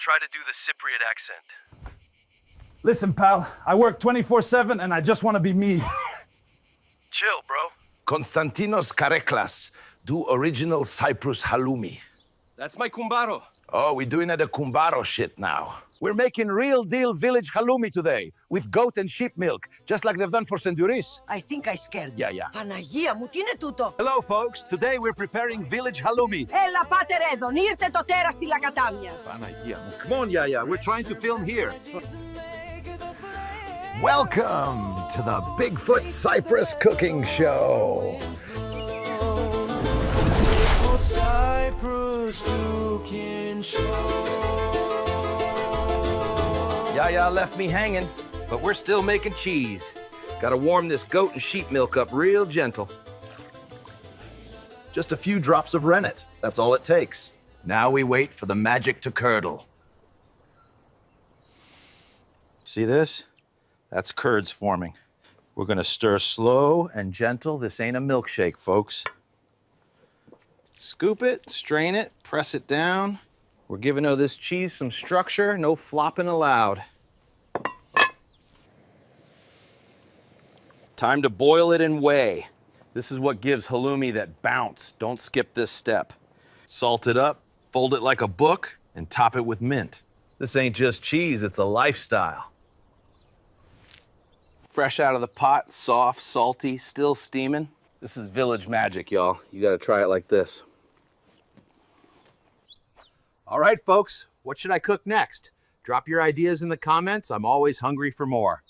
try to do the Cypriot accent. Listen, pal, I work 24/7 and I just want to be me. Chill, bro. Konstantinos Kareklas, do original Cyprus halloumi. That's my kumbaro. Oh, we're doing it a kumbaro shit now. We're making real deal village halloumi today, with goat and sheep milk, just like they've done for Senduris. I think I scared you. Yeah. Παναγία μου, τι είναι τούτο? Hello, folks. Today we're preparing village halloumi. Έλα, πάτερ εδώ, ήρθε το τέρας τη Λακατάμιας. Παναγία μου. Come on, Yaya. We're trying to film here. Welcome to the Bigfoot Cyprus Cooking Show. Bigfoot Cyprus Cooking Show. Yaya left me hanging, but we're still making cheese. Gotta warm this goat and sheep milk up real gentle. Just a few drops of rennet. That's all it takes. Now we wait for the magic to curdle. See this? That's curds forming. We're gonna stir slow and gentle. This ain't a milkshake, folks. Scoop it, strain it, press it down. We're giving this cheese some structure, no flopping allowed. Time to boil it and weigh. This is what gives halloumi that bounce. Don't skip this step. Salt it up, fold it like a book, and top it with mint. This ain't just cheese, it's a lifestyle. Fresh out of the pot, soft, salty, still steaming. This is village magic, y'all. You gotta try it like this. All right, folks, what should I cook next? Drop your ideas in the comments. I'm always hungry for more.